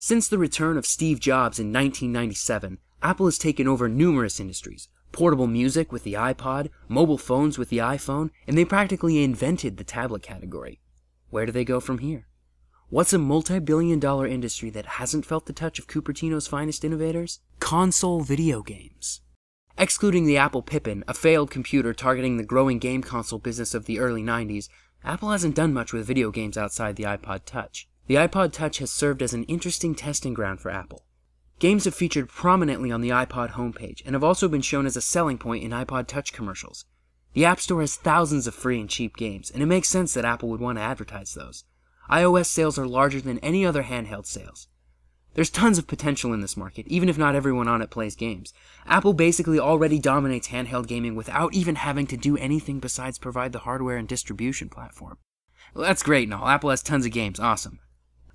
Since the return of Steve Jobs in 1997, Apple has taken over numerous industries. Portable music with the iPod, mobile phones with the iPhone, and they practically invented the tablet category. Where do they go from here? What's a multi-billion-dollar industry that hasn't felt the touch of Cupertino's finest innovators? Console video games. Excluding the Apple Pippin, a failed computer targeting the growing game console business of the early 90s, Apple hasn't done much with video games outside the iPod Touch. The iPod Touch has served as an interesting testing ground for Apple. Games have featured prominently on the iPod homepage and have also been shown as a selling point in iPod Touch commercials. The App Store has thousands of free and cheap games, and it makes sense that Apple would want to advertise those. iOS sales are larger than any other handheld sales. There's tons of potential in this market, even if not everyone on it plays games. Apple basically already dominates handheld gaming without even having to do anything besides provide the hardware and distribution platform. Well, that's great and all. Apple has tons of games, awesome.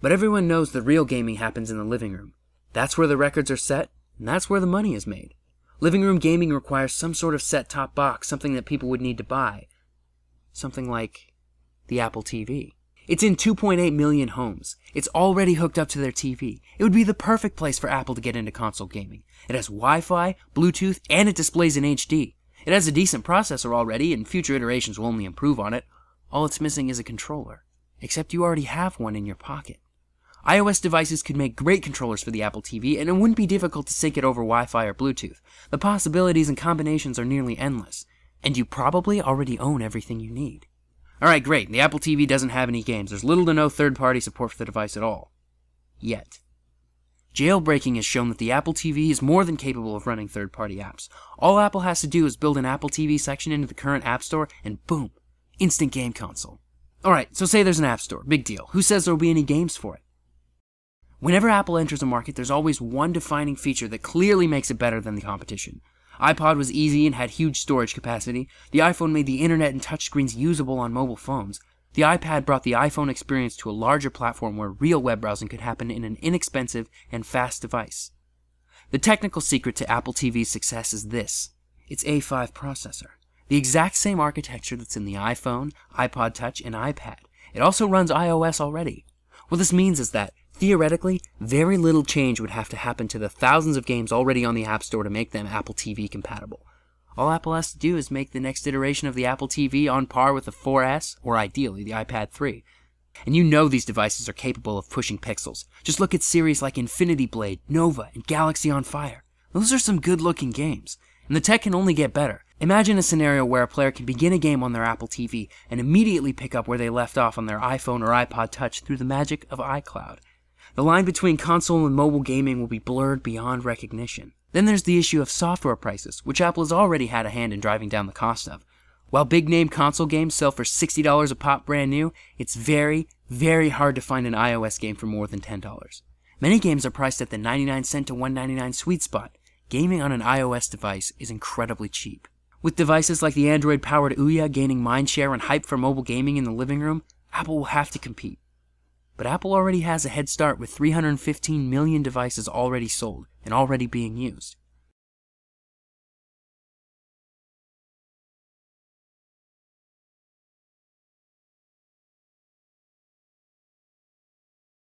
But everyone knows the real gaming happens in the living room. That's where the records are set, and that's where the money is made. Living room gaming requires some sort of set-top box, something that people would need to buy. Something like the Apple TV. It's in 2.8 million homes. It's already hooked up to their TV. It would be the perfect place for Apple to get into console gaming. It has Wi-Fi, Bluetooth, and it displays in HD. It has a decent processor already, and future iterations will only improve on it. All it's missing is a controller. Except you already have one in your pocket. iOS devices could make great controllers for the Apple TV, and it wouldn't be difficult to sync it over Wi-Fi or Bluetooth. The possibilities and combinations are nearly endless. And you probably already own everything you need. Alright, great. The Apple TV doesn't have any games. There's little to no third-party support for the device at all. Yet. Jailbreaking has shown that the Apple TV is more than capable of running third-party apps. All Apple has to do is build an Apple TV section into the current App Store, and boom, instant game console. Alright, so say there's an App Store. Big deal. Who says there will be any games for it? Whenever Apple enters a market, there's always one defining feature that clearly makes it better than the competition. iPod was easy and had huge storage capacity. The iPhone made the internet and touchscreens usable on mobile phones. The iPad brought the iPhone experience to a larger platform where real web browsing could happen in an inexpensive and fast device. The technical secret to Apple TV's success is this: its A5 processor. The exact same architecture that's in the iPhone, iPod Touch, and iPad. It also runs iOS already. What this means is that, theoretically, very little change would have to happen to the thousands of games already on the App Store to make them Apple TV compatible. All Apple has to do is make the next iteration of the Apple TV on par with the 4S, or ideally the iPad 3. And you know these devices are capable of pushing pixels. Just look at series like Infinity Blade, Nova, and Galaxy on Fire. Those are some good-looking games, and the tech can only get better. Imagine a scenario where a player can begin a game on their Apple TV and immediately pick up where they left off on their iPhone or iPod Touch through the magic of iCloud. The line between console and mobile gaming will be blurred beyond recognition. Then there's the issue of software prices, which Apple has already had a hand in driving down the cost of. While big-name console games sell for $60 a pop brand new, it's very, very hard to find an iOS game for more than $10. Many games are priced at the 99-cent to $1.99 sweet spot. Gaming on an iOS device is incredibly cheap. With devices like the Android-powered Ouya gaining mindshare and hype for mobile gaming in the living room, Apple will have to compete. But Apple already has a head start with 315 million devices already sold and already being used.